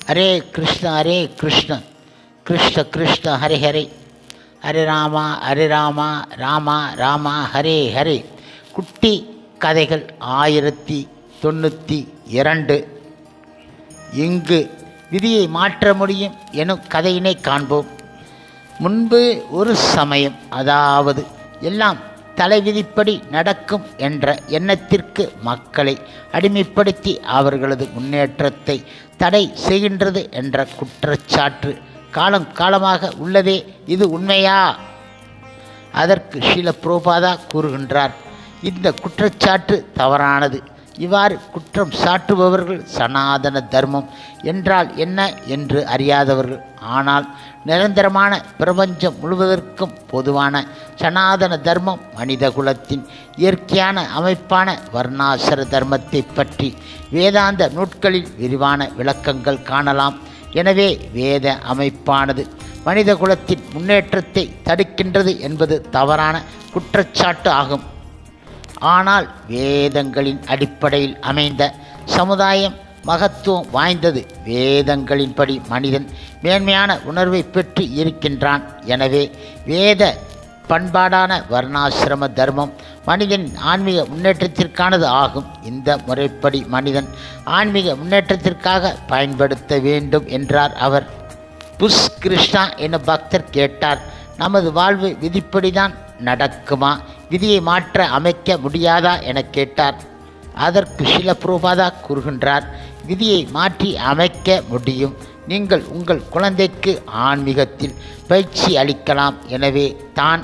ஹரே கிருஷ்ண கிருஷ்ண கிருஷ்ண ஹரே ஹரே, ஹரே ராமா ராமா ராமா ஹரே ஹரே. குட்டி கதைகள் 1092. இங்கு விதியை மாற்ற முடியும் எனும் கதையினை காண்போம். முன்பு ஒரு சமயம், அதாவது எல்லாம் தலைவிதிப்படி நடக்கும் என்ற எண்ணத்திற்கு மக்களை அடிமைப்படுத்தி அவர்களது முன்னேற்றத்தை தடை செய்கின்றது என்ற குற்றச்சாட்டு காலம் காலமாக உள்ளதே. இது உண்மையா? அதற்கு ஸ்ரீல பிரபுபாதா கூறுகின்றார், இந்த குற்றச்சாட்டு தவறானது. இவ்வாறு குற்றம் சாட்டுபவர்கள் சனாதன தர்மம் என்றால் என்ன என்று அறியாதவர்கள். ஆனால் நிரந்தரமான பிரபஞ்சம் முழுவதற்கும் பொதுவான சனாதன தர்மம் மனித குலத்தின் இயற்கையான அமைப்பான வர்ணாசிர தர்மத்தை பற்றி வேதாந்த நூட்களில் விரிவான விளக்கங்கள் காணலாம். எனவே வேத அமைப்பானது மனித குலத்தின் முன்னேற்றத்தை தடுக்கின்றது என்பது தவறான குற்றச்சாட்டு ஆகும். ஆனால் வேதங்களின் அடிப்படையில் அமைந்த சமுதாயம் மகத்துவம் வாய்ந்தது. வேதங்களின்படி மனிதன் மேன்மையான உணர்வை பெற்று இருக்கின்றான். எனவே வேத பண்பாடான வர்ணாசிரம தர்மம் மனிதனின் ஆன்மீக முன்னேற்றத்திற்கானது ஆகும். இந்த முறைப்படி மனிதன் ஆன்மீக முன்னேற்றத்திற்காக பயன்படுத்த வேண்டும் என்றார் அவர். புஷ் கிருஷ்ணா என பக்தர் கேட்டார், நமது வாழ்வு விதிப்படிதான் நடக்குமா? விதியை மாற்ற அமைக்க முடியாதா என கேட்டார். அதற்கு ஸ்ரீல பிரபுபாதா கூறுகின்றார், விதியை மாற்றி அமைக்க முடியும். நீங்கள் உங்கள் குழந்தைக்கு ஆன்மீகத்தில் பயிற்சி அளிக்கலாம். எனவே தான்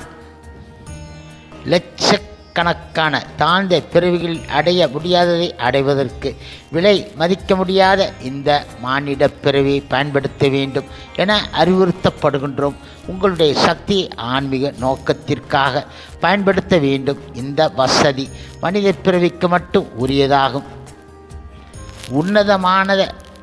லட்சக்கணக்கான தாழ்ந்த பிறவிகளில் அடைய முடியாததை அடைவதற்கு விலை மதிக்க முடியாத இந்த மானிட பிறவியை பயன்படுத்த வேண்டும் என அறிவுறுத்தப்படுகின்றோம். உங்களுடைய சக்தியை ஆன்மீக நோக்கத்திற்காக பயன்படுத்த வேண்டும். இந்த வசதி மனித பிறவிக்கு மட்டும் உரியதாகும். உன்னதமான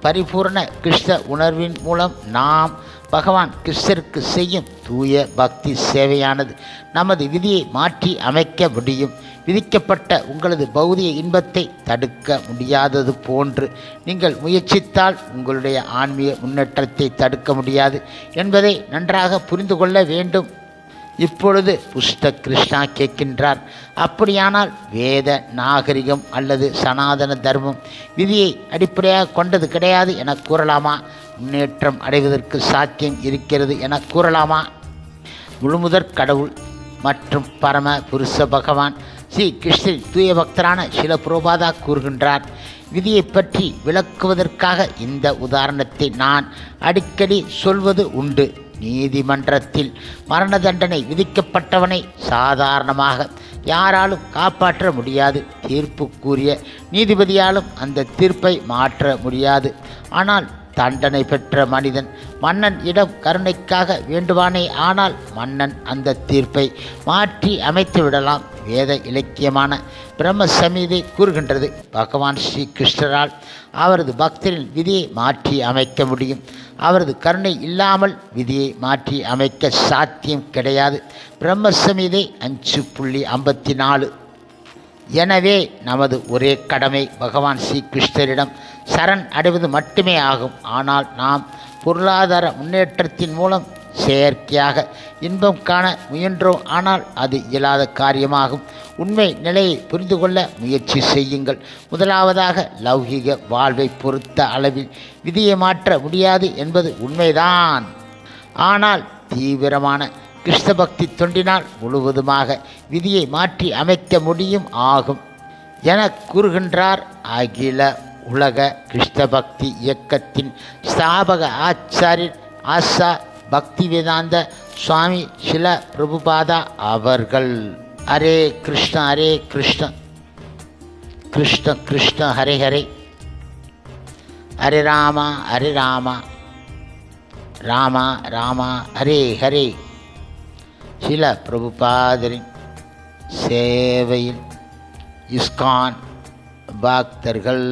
பரிபூர்ண கிருஷ்ண உணர்வின் மூலம் நாம் பகவான் கிருஷ்ணருக்கு செய்யும் தூய பக்தி சேவையானது நமது விதியை மாற்றி அமைக்க முடியும். விதிக்கப்பட்ட உங்களது பௌதிக இன்பத்தை தடுக்க முடியாதது போன்று நீங்கள் முயற்சித்தால் உங்களுடைய ஆன்மீக முன்னேற்றத்தை தடுக்க முடியாது என்பதை நன்றாக புரிந்து கொள்ள வேண்டும். இப்பொழுது புஷ்ட கிருஷ்ணா கேட்கின்றார், அப்படியானால் வேத நாகரிகம் அல்லது சனாதன தர்மம் விதியை அடிப்படையாக கொண்டது கிடையாது என கூறலாமா? முன்னேற்றம் அடைவதற்கு சாத்தியம் இருக்கிறது என கூறலாமா? முழுமுதற் கடவுள் மற்றும் பரம புருஷ பகவான் ஸ்ரீ கிருஷ்ணன் தூய பக்தரான ஸ்ரீல பிரபுபாதா கூறுகின்றார், விதியை பற்றி விளக்குவதற்காக இந்த உதாரணத்தை நான் அடிக்கடி சொல்வது உண்டு. நீதிமன்றத்தில் மரண தண்டனை விதிக்கப்பட்டவனை சாதாரணமாக யாராலும் காப்பாற்ற முடியாது. தீர்ப்பு கூறிய நீதிபதியாலும் அந்த தீர்ப்பை மாற்ற முடியாது. ஆனால் தண்டனை பெற்ற மனிதன் மன்னன் இடம் கருணைக்காக வேண்டுவானே, ஆனால் மன்னன் அந்த தீர்ப்பை மாற்றி அமைத்து விடலாம். வேத இலக்கியமான பிரம்ம சமீதை கூறுகின்றது, பகவான் ஸ்ரீ கிருஷ்ணரால் அவரது பக்தரின் விதியை மாற்றி அமைக்க முடியும். அவரது கருணை இல்லாமல் விதியை மாற்றி அமைக்க சாத்தியம் கிடையாது. பிரம்ம சமீதை 5.54. எனவே நமது ஒரே கடமை பகவான் ஸ்ரீ கிருஷ்ணரிடம் சரண் அடைவது மட்டுமே ஆகும். ஆனால் நாம் பொருளாதார முன்னேற்றத்தின் மூலம் செயற்கையாக இன்பம் காண முயன்றோம். ஆனால் அது இயலாத காரியமாகும். உண்மை நிலையை புரிந்து கொள்ள முயற்சி செய்யுங்கள். முதலாவதாக லௌகிக வாழ்வை பொறுத்த அளவில் விதியை மாற்ற முடியாது என்பது உண்மைதான். ஆனால் தீவிரமான கிருஷ்ண பக்தி தொண்டினால் முழுவதுமாக விதியை மாற்றி அமைக்க முடியும் ஆகும் என கூறுகின்றார் அகில உலக கிருஷ்ண பக்தி இயக்கத்தின் ஸ்தாபக ஆச்சாரியர் ஆசா பக்தி வேதாந்த சுவாமி ஸ்ரீல பிரபுபாதா அவர்கள். ஹரே கிருஷ்ண கிருஷ்ண கிருஷ்ண ஹரே ஹரே, ஹரே ராமா ராமா ராமா ஹரே ஹரே. ஸ்ரீல பிரபுபாதரின் சேவையில் இஸ்கான் பக்தர்கள்